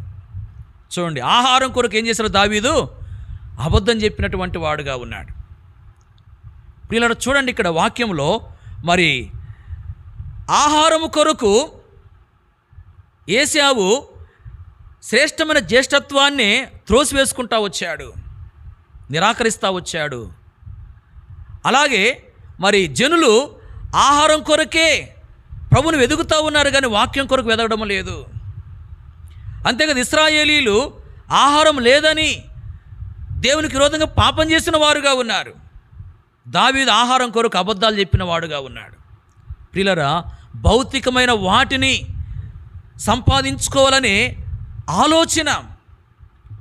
చూడండి, ఆహారం కొరకు ఏం చేశాడు దావీదు? అబద్ధం చెప్పినటువంటి వాడుగా ఉన్నాడు. ప్రియులారా, చూడండి ఇక్కడ వాక్యంలో మరి ఆహారం కొరకు ఏశావు శ్రేష్టమైన జ్యేష్ఠత్వాన్ని త్రోసివేసుకుంటా వచ్చాడు, నిరాకరిస్తూ వచ్చాడు. అలాగే మరి జనులు ఆహారం కొరకే ప్రభువుని వెదుగుతూ ఉన్నారు, కానీ వాక్యం కొరకు వెదగడం లేదు. అంతేకాదు ఇశ్రాయేలీలు ఆహారం లేదని దేవునికి విరోధంగా పాపం చేసిన వారుగా ఉన్నారు. దావీదు ఆహారం కొరకు అబద్ధాలు చెప్పిన వాడుగా ఉన్నాడు. ప్రియులారా, భౌతికమైన వాటిని సంపాదించుకోవాలనే ఆలోచన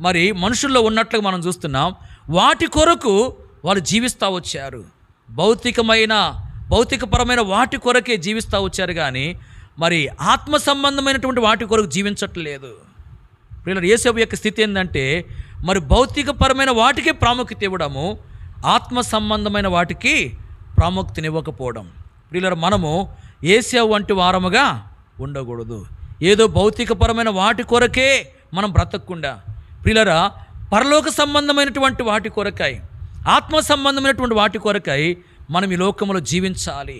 మరి మనుషుల్లో ఉన్నట్లుగా మనం చూస్తున్నాం. వాటి కొరకు వాళ్ళు జీవిస్తూ వచ్చారు, భౌతికపరమైన వాటి కొరకే జీవిస్తూ వచ్చారు, కానీ మరి ఆత్మ సంబంధమైనటువంటి వాటి కొరకు జీవించట్లేదు. ప్రియులారా, యేసేపు యొక్క స్థితి ఏంటంటే మరి భౌతికపరమైన వాటికి ప్రాముఖ్యత ఇవ్వడము, ఆత్మ సంబంధమైన వాటికి ప్రాముఖ్యతనివ్వకపోవడం. ప్రియులారా, మనము యేసేపు వంటి వారముగా ఉండకూడదు. ఏదో భౌతికపరమైన వాటి కొరకే మనం బ్రతకకుండా ప్రియులారా, పరలోక సంబంధమైనటువంటి వాటి కొరకై, ఆత్మ సంబంధమైనటువంటి వాటి కొరకై మనం ఈ లోకంలో జీవించాలి.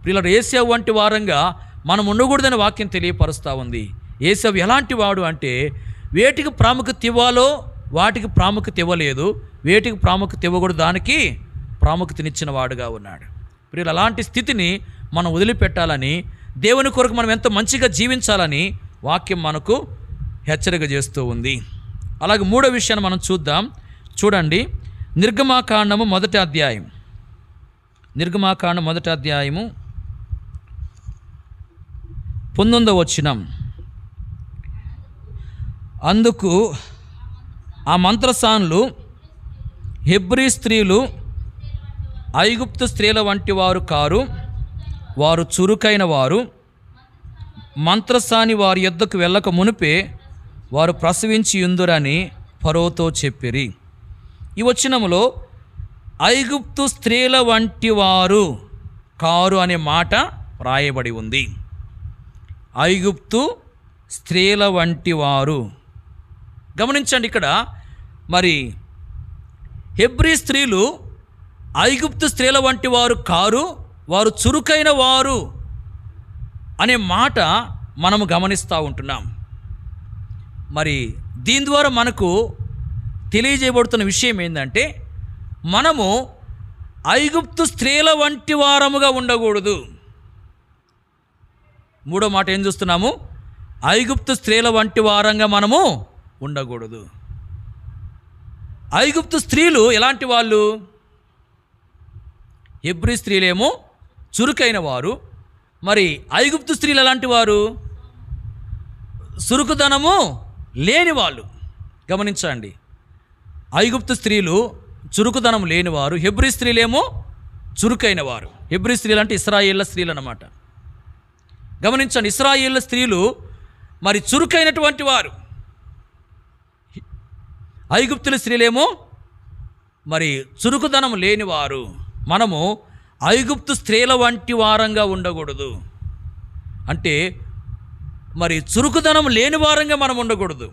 ప్రియులారా, యేసేపు వంటి వారంగా మనం ఉండకూడదని వాక్యం తెలియపరుస్తూ ఉంది. యేసేపు ఎలాంటి వాడు అంటే వేటికి ప్రాముఖ్యత ఇవ్వాలో వాటికి ప్రాముఖ్యత ఇవ్వలేదు, వేటికి ప్రాముఖ్యత ఇవ్వకూడదు దానికి ప్రాముఖ్యతనిచ్చిన వాడుగా ఉన్నాడు. ప్రియులు, అలాంటి స్థితిని మనం వదిలిపెట్టాలని, దేవుని కొరకు మనం ఎంతో మంచిగా జీవించాలని వాక్యం మనకు హెచ్చరిక చేస్తూ ఉంది. అలాగే మూడో విషయాన్ని మనం చూద్దాం. చూడండి, నిర్గమాకాండము మొదటి అధ్యాయం 19వ వచనం. అందుకు ఆ మంత్రసానులు హెబ్రీ స్త్రీలు ఐగుప్తు స్త్రీల వంటి వారు కారు, వారు చురుకైన వారు. మంత్రసాని వారి యొద్దకు వెళ్ళక మునిపే వారు ప్రసవించి యుందురని ఫరోతో చెప్పిరి. ఈ వచనములో ఐగుప్తు స్త్రీల వంటి వారు కారు అనే మాట రాయబడి ఉంది. ఐగుప్తు స్త్రీల వంటి వారు. గమనించండి, ఇక్కడ మరి హెబ్రీ స్త్రీలు ఐగుప్తు స్త్రీల వంటి వారు కారు, వారు చురుకైన వారు అనే మాట మనము గమనిస్తూ ఉంటున్నాం. మరి దీని ద్వారా మనకు తెలియజేయబడుతున్న విషయం ఏంటంటే, మనము ఐగుప్తు స్త్రీల వంటి వారముగా ఉండకూడదు. మూడో మాట ఏం చూస్తున్నాము? ఐగుప్తు స్త్రీల వంటి వారంగా మనము ఉండకూడదు. ఐగుప్తు స్త్రీలు ఎలాంటి వాళ్ళు? హెబ్రీ స్త్రీలేమో చురుకైన వారు. మరి ఐగుప్తు స్త్రీలు ఎలాంటి వారు? చురుకుదనము లేని వాళ్ళు. గమనించండి, ఐగుప్తు స్త్రీలు చురుకుదనం లేనివారు, హెబ్రీ స్త్రీలేమో చురుకైన వారు. హెబ్రీ స్త్రీలు అంటే ఇశ్రాయేళ్ల స్త్రీలు అన్నమాట. గమనించండి, ఇశ్రాయేళ్ల స్త్రీలు మరి చురుకైనటువంటి వారు, ఐగుప్తుల స్త్రీలేమో మరి చురుకుదనం లేనివారు. మనము ఐగుప్తు స్త్రీల వంటి వారంగా ఉండకూడదు. అంటే మరి చురుకుదనం లేని వారంగా మనం ఉండకూడదు.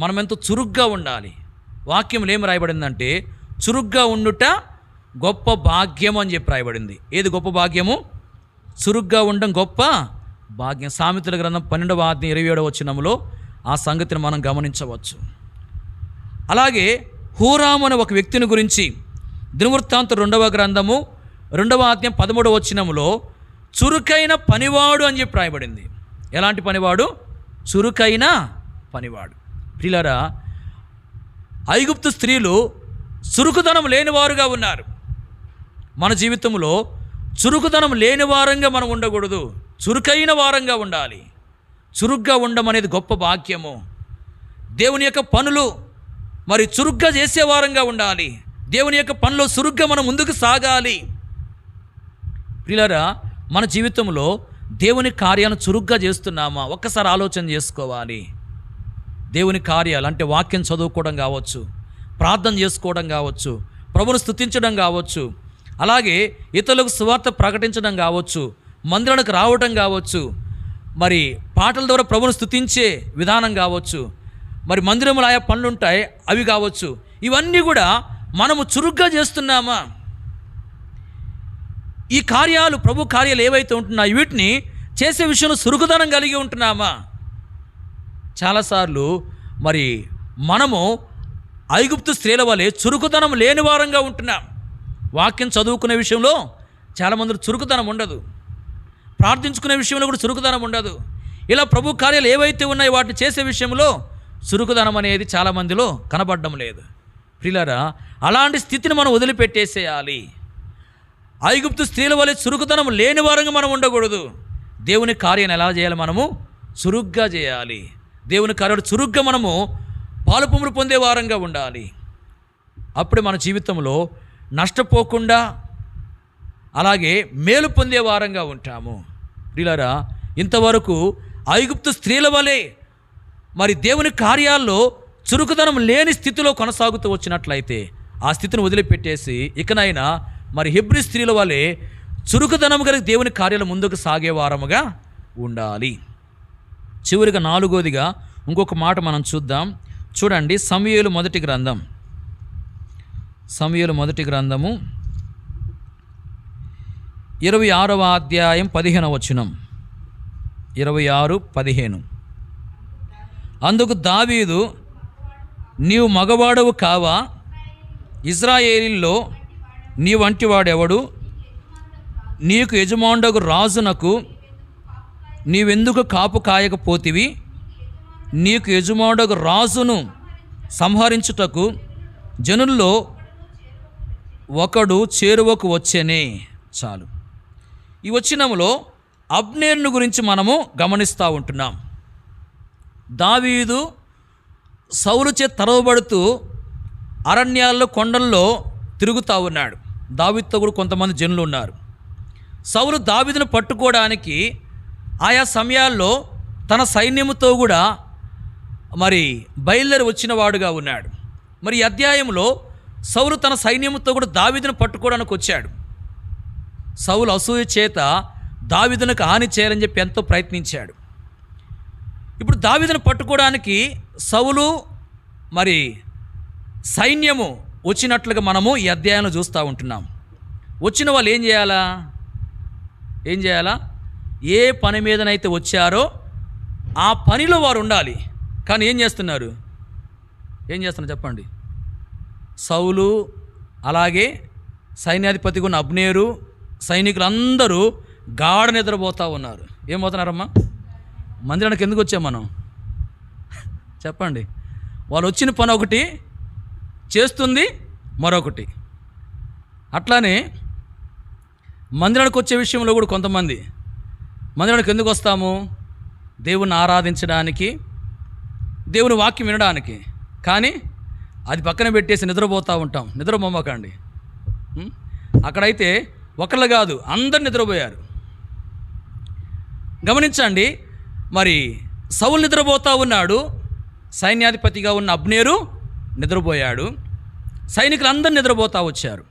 మనం ఎంతో చురుగ్గా ఉండాలి. వాక్యంలో ఏం రాయబడిందంటే, చురుగ్గా ఉండుట గొప్ప భాగ్యం అని చెప్పి రాయబడింది. ఏది గొప్ప భాగ్యము? చురుగ్గా ఉండడం గొప్ప భాగ్యం. సామెతల గ్రంథం 12వ అధ్యాయం 27వ వచనములో ఆ సంగతిని మనం గమనించవచ్చు. అలాగే హూరాము అనే ఒక వ్యక్తిని గురించి దినవృత్తాంతం 2వ గ్రంథము 2వ అధ్యాయం 13వ వచనములో చురుకైన పనివాడు అని చెప్పి రాయబడింది. ఎలాంటి పనివాడు? చురుకైన పనివాడు. ప్రియులారా, ఐగుప్తు స్త్రీలు చురుకుదనం లేనివారుగా ఉన్నారు. మన జీవితంలో చురుకుదనం లేని వారంగా మనం ఉండకూడదు, చురుకైన వారంగా ఉండాలి. చురుగ్గా ఉండడం అనేది గొప్ప భాగ్యము. దేవుని యొక్క పనులు మరి చురుగ్గా చేసేవారంగా ఉండాలి. దేవుని యొక్క పనిలో చురుగ్గా మనం ముందుకు సాగాలి. ప్రియులారా, మన జీవితంలో దేవుని కార్యాలను చురుగ్గా చేస్తున్నామా? ఒక్కసారి ఆలోచన చేసుకోవాలి. దేవుని కార్యాలు అంటే వాక్యం చదువుకోవడం కావచ్చు, ప్రార్థన చేసుకోవడం కావచ్చు, ప్రభువును స్తుతించడం కావచ్చు, అలాగే ఇతరులకు సువార్త ప్రకటించడం కావచ్చు, మందిరానికి రావడం కావచ్చు, మరి పాటల ద్వారా ప్రభువును స్తుతించే విధానం కావచ్చు, మరి మందిరంలో ఆయా పనులు ఉంటాయి అవి కావచ్చు. ఇవన్నీ కూడా మనము చురుగ్గా చేస్తున్నామా? ఈ కార్యాలు, ప్రభు కార్యాలు ఏవైతే ఉంటున్నాయో వీటిని చేసే విషయంలో చురుకుదనం కలిగి ఉంటున్నామా? చాలాసార్లు మరి మనము ఐగుప్తు స్త్రీల వలె చురుకుదనం లేని వారంగా ఉంటున్నాం. వాక్యం చదువుకునే విషయంలో చాలామంది చురుకుదనం ఉండదు, ప్రార్థించుకునే విషయంలో కూడా చురుకుదనం ఉండదు. ఇలా ప్రభు కార్యాలు ఏవైతే ఉన్నాయో వాటిని చేసే విషయంలో చురుకుదనం అనేది చాలామందిలో కనబడడం లేదు. ప్రియులారా, అలాంటి స్థితిని మనం వదిలిపెట్టేసేయాలి. ఐగుప్తు స్త్రీల వలె చురుకుదనం లేని వారంగా మనం ఉండకూడదు. దేవుని కార్యాన్ని ఎలా చేయాలి? మనము చురుగ్గా చేయాలి. దేవుని కార్యాలు చురుగ్గా మనము పాలుపొమ్ములు పొందే వారంగా ఉండాలి. అప్పుడే మన జీవితంలో నష్టపోకుండా అలాగే మేలు పొందే వారంగా ఉంటాము. ప్రియులారా, ఇంతవరకు ఐగుప్తు స్త్రీల వలె మరి దేవుని కార్యాల్లో చురుకుదనం లేని స్థితిలో కొనసాగుతూ వచ్చినట్లయితే ఆ స్థితిని వదిలిపెట్టేసి ఇకనైనా మరి హెబ్రీ స్త్రీల వలె చురుకుదనం కలిగి దేవుని కార్యాలు ముందుకు సాగే వారముగా ఉండాలి. చివరిగా 4వదిగా ఇంకొక మాట మనం చూద్దాం. చూడండి, సమూయేలు మొదటి గ్రంథము 26వ అధ్యాయం 15వ వచనం. 26:15. అందుకు దావీదు, నీవు మగవాడవు కావా? ఇశ్రాయేలీల్లో నీ వంటి వాడెవడు? నీకు యజమానుడగు రాజునకు నీవెందుకు కాపు కాయకపోతివి? నీకు యజమానుడగు రాజును సంహరించుటకు జనుల్లో ఒకడు చేరువకు వచ్చేనే. చాలు. ఈ వచనములో అబ్నేరును గురించి మనము గమనిస్తూ ఉంటున్నాం. దావీదు సౌలు చేత తరవబడుతూ అరణ్యాల్లో కొండల్లో తిరుగుతూ ఉన్నాడు. దావీదుతో కూడా కొంతమంది జనులు ఉన్నారు. సౌలు దావీదును పట్టుకోవడానికి ఆయా సమయాల్లో తన సైన్యముతో కూడా మరి బయలుదేరి వచ్చిన వాడుగా ఉన్నాడు. మరి ఈ అధ్యాయంలో సౌలు తన సైన్యముతో కూడా దావీదును పట్టుకోవడానికి వచ్చాడు. సౌలు అసూయ చేత దావీదునకు హాని చేయాలని చెప్పి ఎంతో ప్రయత్నించాడు. ఇప్పుడు దావీదును పట్టుకోవడానికి సౌలు మరి సైన్యము వచ్చినట్లుగా మనము ఈ అధ్యాయంలో చూస్తూ ఉంటున్నాం. వచ్చిన వాళ్ళు ఏం చేయాలా? ఏ పని మీదనైతే వచ్చారో ఆ పనిలో వారు ఉండాలి. కానీ ఏం చేస్తున్నారు చెప్పండి. సౌలు అలాగే సైన్యాధిపతిగా ఉన్న అబ్నేరు సైనికులందరూ గాఢ నిద్రపోతూ ఉన్నారు. ఏమవుతున్నారమ్మా? మందిరానికి ఎందుకు వచ్చాం మనం? చెప్పండి. వాళ్ళు వచ్చిన పని ఒకటి, చేస్తుంది మరొకటి. అట్లానే మందిరానికి వచ్చే విషయంలో కూడా కొంతమంది మందిరానికి ఎందుకు వస్తాము? దేవుని ఆరాధించడానికి, దేవుని వాక్యం వినడానికి. కానీ అది పక్కన పెట్టేసి నిద్రపోతూ ఉంటాం. నిద్రపోమ్మకండి. అక్కడైతే ఒకళ్ళు కాదు, అందరు నిద్రపోయారు. గమనించండి. మరి సౌలు నిద్రపోతూ ఉన్నాడు, సైన్యాధిపతిగా ఉన్న అబ్నేరు నిద్రపోయాడు, సైనికులందరూ నిద్రపోతూ వచ్చారు.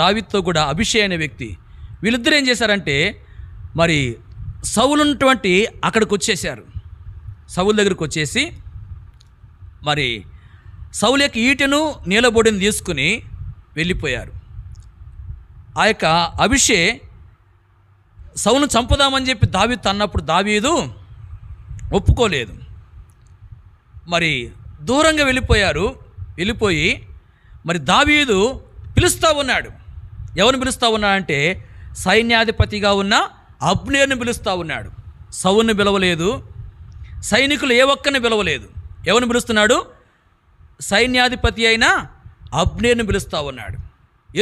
దావీదుతో కూడా అభిషేక్ అనే వ్యక్తి, వీళ్ళిద్దరూ ఏం చేశారంటే మరి సౌలు ఉన్నటువంటి అక్కడికి వచ్చేసారు. సౌలు దగ్గరికి వచ్చేసి మరి సౌలు యొక్క ఈటెను నీలబొడిని తీసుకుని వెళ్ళిపోయారు. ఆ యొక్క అభిషేక్ సౌలును చంపుదామని చెప్పి దావీదు అన్నప్పుడు దావీదు ఒప్పుకోలేదు. మరి దూరంగా వెళ్ళిపోయి మరి దావీదు పిలుస్తూ ఉన్నాడు. ఎవరిని పిలుస్తూ ఉన్నాడంటే సైన్యాధిపతిగా ఉన్న అబ్నేరుని పిలుస్తూ ఉన్నాడు. సౌలుని పిలవలేదు, సైనికులు ఏ ఒక్కరిని పిలవలేదు. ఎవరిని పిలుస్తున్నాడు? సైన్యాధిపతి అయిన అబ్నేరుని పిలుస్తూ ఉన్నాడు.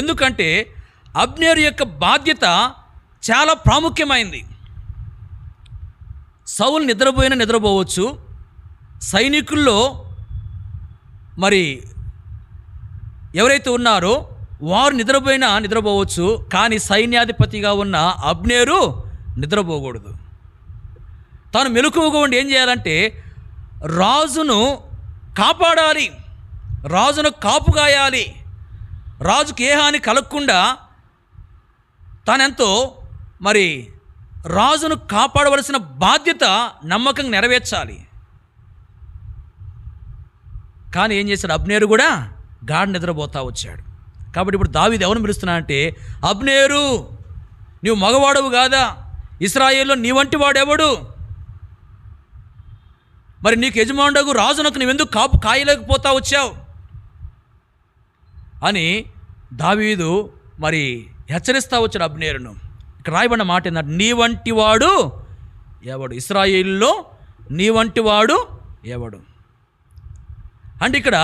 ఎందుకంటే అబ్నేరు యొక్క బాధ్యత చాలా ప్రాముఖ్యమైంది. సౌలు నిద్రపోవచ్చు, సైనికుల్లో మరి ఎవరైతే ఉన్నారో వారు నిద్రపోవచ్చు. కానీ సైన్యాధిపతిగా ఉన్న అబ్నేరు నిద్రపోకూడదు. తాను మెలకువగా ఉండి ఏం చేయాలంటే రాజును కాపాడాలి, రాజును కాపు కాయాలి, రాజుకి ఏ హాని కలగకుండా తానెంతో మరి రాజును కాపాడవలసిన బాధ్యత నమ్మకంగా నెరవేర్చాలి. కానీ ఏం చేశాడు? అబ్నేరు కూడా గాఢ నిద్రపోతూ వచ్చాడు. కాబట్టి ఇప్పుడు దావీదు ఎవరిని పిలుస్తున్నాడంటే అబ్నేరు, నువ్వు మగవాడవు కాదా? ఇశ్రాయేలులో నీ వంటి వాడెవడు? మరి నీకు యజమానుడగు రాజునకు నువ్వెందుకు కాపు కాయలేకపోతా వచ్చావు అని దావీదు మరి హెచ్చరిస్తా వచ్చాడు అబ్నేరును. ఇక్కడ రాయబడిన మాట ఏంటంటే, నీ వంటి వాడు ఎవడు? ఇశ్రాయేలులో నీ వంటి వాడు ఎవడు అంటే ఇక్కడ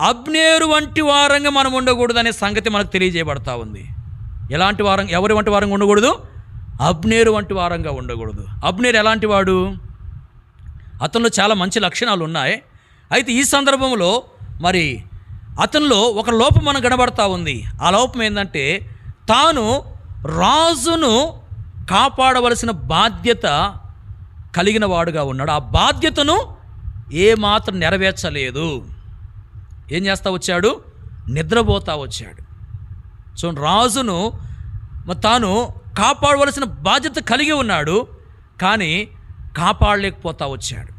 అబ్నేరు వంటి వారంగా మనం ఉండకూడదు అనే సంగతి మనకు తెలియజేయబడతా ఉంది. ఎలాంటి వారం, ఎవరి వంటి వారంగా ఉండకూడదు? అబ్నేరు వంటి వారంగా ఉండకూడదు. అబ్నేరు ఎలాంటి వాడు? అతనిలో చాలా మంచి లక్షణాలు ఉన్నాయి. అయితే ఈ సందర్భంలో మరి అతనిలో ఒక లోపం మనకు కనబడతా ఉంది. ఆ లోపం ఏంటంటే, తాను రాజును కాపాడవలసిన బాధ్యత కలిగిన వాడుగా ఉన్నాడు. ఆ బాధ్యతను ఏమాత్రం నెరవేర్చలేదు. ఏం చేస్తా వచ్చాడు? నిద్రపోతా వచ్చాడు. సో రాజును తాను కాపాడవలసిన బాధ్యత కలిగి ఉన్నాడు, కానీ కాపాడలేకపోతా వచ్చాడు.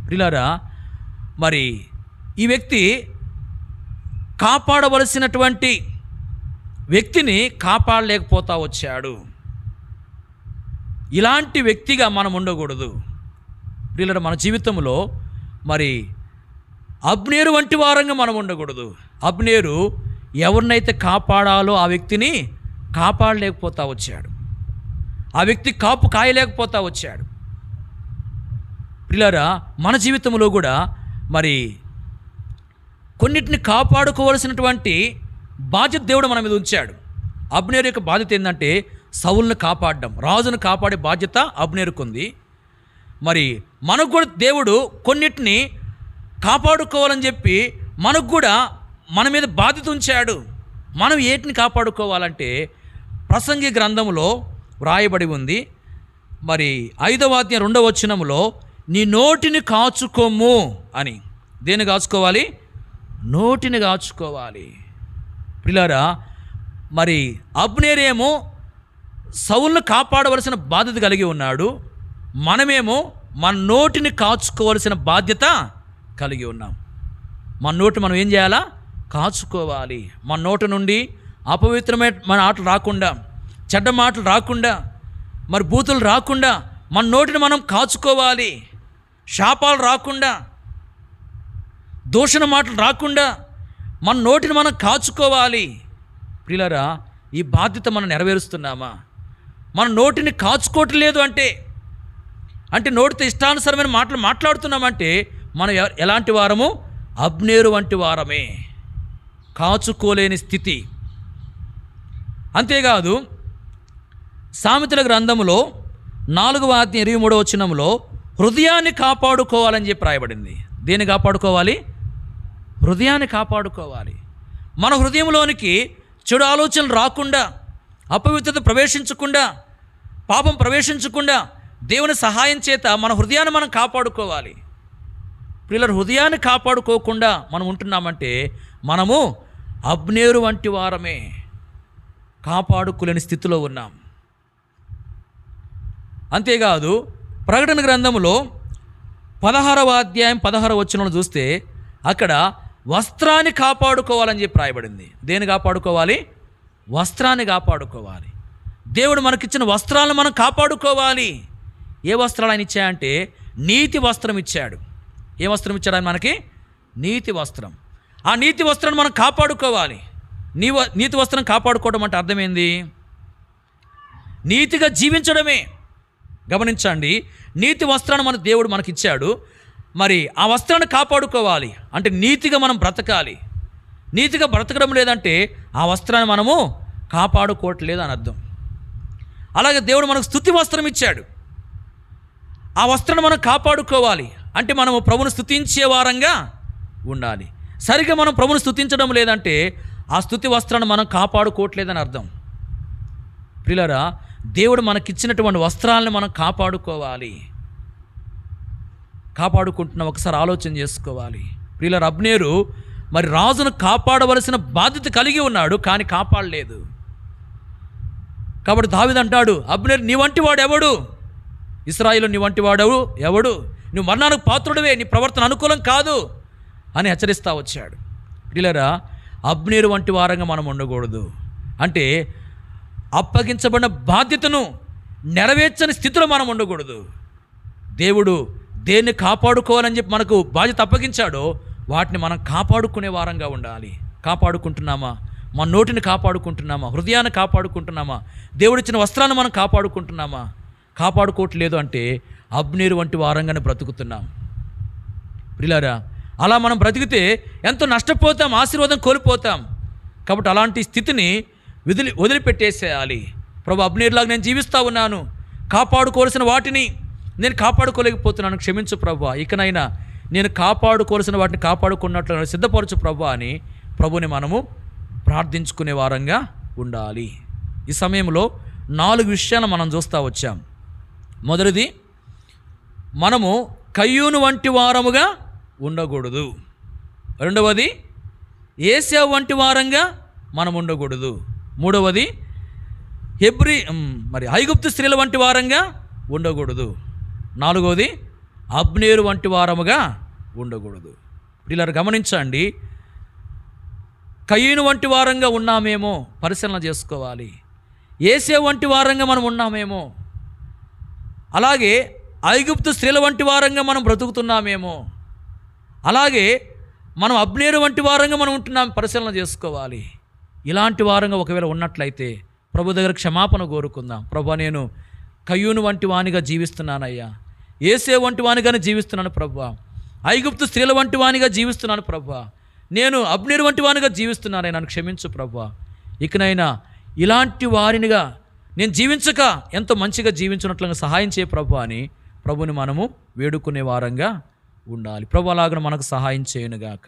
ప్రియులారా, మరి ఈ వ్యక్తి కాపాడవలసినటువంటి వ్యక్తిని కాపాడలేకపోతా వచ్చాడు. ఇలాంటి వ్యక్తిగా మనం ఉండకూడదు. ప్రియులారా, మన జీవితంలో మరి అబ్నేరు వంటి వారంగా మనం ఉండకూడదు. అబ్నేరు ఎవరినైతే కాపాడాలో ఆ వ్యక్తిని కాపాడలేకపోతా వచ్చాడు. ఆ వ్యక్తి కాపు కాయలేకపోతా వచ్చాడు. ప్రియులారా, మన జీవితంలో కూడా మరి కొన్నిటిని కాపాడుకోవలసినటువంటి బాధ్యత దేవుడు మన మీద ఉంచాడు. అబ్నేరు యొక్క బాధ్యత ఏంటంటే సౌలును కాపాడడం, రాజును కాపాడే బాధ్యత అబ్నేరుకు ఉంది. మరి మనకు కూడా దేవుడు కొన్నిటిని కాపాడుకోవాలని చెప్పి మనకు కూడా మన మీద బాధ్యత ఉంచాడు. మనం ఏటిని కాపాడుకోవాలంటే ప్రసంగి గ్రంథంలో వ్రాయబడి ఉంది. మరి 5వ అధ్యాయం 2వ వచనంలో నీ నోటిని కాచుకోము అని. దేన్ని కాచుకోవాలి? నోటిని కాచుకోవాలి. ప్రియులారా, మరి అబ్నేరేమో సౌలును కాపాడవలసిన బాధ్యత కలిగి ఉన్నాడు. మనమేమో మన నోటిని కాచుకోవలసిన బాధ్యత కలిగి ఉన్నాం. మన నోటి మనం ఏం చేయాలా? కాచుకోవాలి. మన నోటి నుండి అపవిత్రమైన మాటలు రాకుండా, చెడ్డ మాటలు రాకుండా, మరి బూతులు రాకుండా మన నోటిని మనం కాచుకోవాలి. శాపాలు రాకుండా, దూషణ మాటలు రాకుండా మన నోటిని మనం కాచుకోవాలి. ప్రియులారా, ఈ బాధ్యత మనం నెరవేరుస్తున్నామా? మన నోటిని కాచుకోవట్లేదు అంటే నోటితో ఇష్టానుసారమైన మాటలు మాట్లాడుతున్నామంటే మనం ఎలాంటి వారము? అబ్నేరు వంటి వారమే. కాచుకోలేని స్థితి. అంతేకాదు, సామెతల గ్రంథములో 4వ అధ్యాయం 23వ వచనంలో హృదయాన్ని కాపాడుకోవాలని చెప్పి రాయబడింది. దేన్ని కాపాడుకోవాలి? హృదయాన్ని కాపాడుకోవాలి. మన హృదయంలోనికి చెడు ఆలోచనలు రాకుండా, అపవిత్రత ప్రవేశించకుండా, పాపం ప్రవేశించకుండా దేవుని సహాయం చేత మన హృదయాన్ని మనం కాపాడుకోవాలి. ప్రియుల, హృదయాన్ని కాపాడుకోకుండా మనం ఉంటున్నామంటే మనము అబ్నేరు వంటి వారమే. కాపాడుకోలేని స్థితిలో ఉన్నాం. అంతేకాదు, ప్రకటన గ్రంథంలో 16వ అధ్యాయం 16వ వచనం చూస్తే అక్కడ వస్త్రాన్ని కాపాడుకోవాలని చెప్పి రాయబడింది. దేన్ని కాపాడుకోవాలి? వస్త్రాన్ని కాపాడుకోవాలి. దేవుడు మనకిచ్చిన వస్త్రాలను మనం కాపాడుకోవాలి. ఏ వస్త్రాలు ఆయన ఇచ్చాయంటే నీతి వస్త్రం ఇచ్చాడు. ఏ వస్త్రం ఇచ్చాడు ఆయన మనకి? నీతి వస్త్రం. ఆ నీతి వస్త్రాన్ని మనం కాపాడుకోవాలి. నీతి వస్త్రం కాపాడుకోవడం అంటే అర్థమైంది? నీతిగా జీవించడమే. గమనించండి, నీతి వస్త్రాన్ని మన దేవుడు మనకిచ్చాడు. మరి ఆ వస్త్రాన్ని కాపాడుకోవాలి అంటే నీతిగా మనం బ్రతకాలి. నీతిగా బ్రతకడం లేదంటే ఆ వస్త్రాన్ని మనము కాపాడుకోవట్లేదు అని అర్థం. అలాగే దేవుడు మనకు స్తుతి వస్త్రం ఇచ్చాడు. ఆ వస్త్రాన్ని మనం కాపాడుకోవాలి అంటే మనము ప్రభువును స్తుతించే వారంగా ఉండాలి. సరిగ్గా మనం ప్రభువును స్తుతించడం లేదంటే ఆ స్తుతి వస్త్రాన్ని మనం కాపాడుకోవట్లేదని అర్థం. ప్రియులారా, దేవుడు మనకిచ్చినటువంటి వస్త్రాలను మనం కాపాడుకోవాలి. కాపాడుకుంటున్నాం, ఒకసారి ఆలోచన చేసుకోవాలి. ప్రియులారా, అబ్నేరు మరి రాజును కాపాడవలసిన బాధ్యత కలిగి ఉన్నాడు, కానీ కాపాడలేదు. కాబట్టి దావీదు అంటాడు, అబ్నేరు నీ వంటి వాడు ఎవడు? ఇశ్రాయేలు నీ వంటి వాడు ఎవడు? నువ్వు మరణానికి పాత్రుడివే, నీ ప్రవర్తన అనుకూలం కాదు అని హెచ్చరిస్తూ వచ్చాడు. ప్రియులారా, అబ్నేరు వంటి వారంగా మనం ఉండకూడదు. అంటే అప్పగించబడిన బాధ్యతను నెరవేర్చని స్థితిలో మనం ఉండకూడదు. దేవుడు దేన్ని కాపాడుకోవాలని చెప్పి మనకు బాధ్యత అప్పగించాడో వాటిని మనం కాపాడుకునే వారంగా ఉండాలి. కాపాడుకుంటున్నామా? మన నోటిని కాపాడుకుంటున్నామా? హృదయాన్ని కాపాడుకుంటున్నామా? దేవుడిచ్చిన వస్త్రాన్ని మనం కాపాడుకుంటున్నామా? కాపాడుకోవట్లేదు అంటే అబ్నేరు వంటి వారంగానే బ్రతుకుతున్నాం. ప్రియులారా, అలా మనం బ్రతికితే ఎంతో నష్టపోతాం, ఆశీర్వాదం కోల్పోతాం. కాబట్టి అలాంటి స్థితిని వదిలిపెట్టేసేయాలి. ప్రభు, అబ్నేరులాగా నేను జీవిస్తూ ఉన్నాను, కాపాడుకోవాల్సిన వాటిని నేను కాపాడుకోలేకపోతున్నాను, క్షమించు ప్రభు, ఇకనైనా నేను కాపాడుకోవాల్సిన వాటిని కాపాడుకున్నట్లు సిద్ధపరచు ప్రభు అని ప్రభుని మనము ప్రార్థించుకునే వారంగా ఉండాలి. ఈ సమయంలో 4 విషయాలు మనం చూస్తూ వచ్చాం. మొదటిది, మనము కయ్యూను వంటి వారముగా ఉండకూడదు. రెండవది, ఏశావు వంటి వారంగా మనం ఉండకూడదు. మూడవది, ఐగుప్తు స్త్రీల వంటి వారంగా ఉండకూడదు. నాలుగవది, అబ్నేరు వంటి వారముగా ఉండకూడదు. ఇలా గమనించండి, కయ్యూను వంటి వారంగా ఉన్నామేమో పరిశీలన చేసుకోవాలి. ఏశావు వంటి వారంగా మనం ఉన్నామేమో, అలాగే ఐగుప్తు స్త్రీల వంటి వారంగా మనం బ్రతుకుతున్నామేమో, అలాగే మనం అబ్నేరు వంటి వారంగా మనం ఉంటున్నాం, పరిశీలన చేసుకోవాలి. ఇలాంటి వారంగా ఒకవేళ ఉన్నట్లయితే ప్రభు దగ్గర క్షమాపణ కోరుకుందాం. ప్రభు, నేను కయ్యూను వంటి వానిగా జీవిస్తున్నానయ్యా, ఏశావు వంటి వానిగానే జీవిస్తున్నాను ప్రభు, ఐగుప్తు స్త్రీల వంటి వానిగా జీవిస్తున్నాను ప్రభు, నేను అబ్నేరు వంటి వానిగా జీవిస్తున్నాను, నన్ను క్షమించు ప్రభు. ఇకనైనా ఇలాంటి వారినిగా నేను జీవించక ఎంతో మంచిగా జీవించినట్లుగా సహాయం చేయ ప్రభు అని ప్రభుని మనము వేడుకునే వారంగా ఉండాలి. ప్రభు అలాగ మనకు సహాయం చేయనుగాక.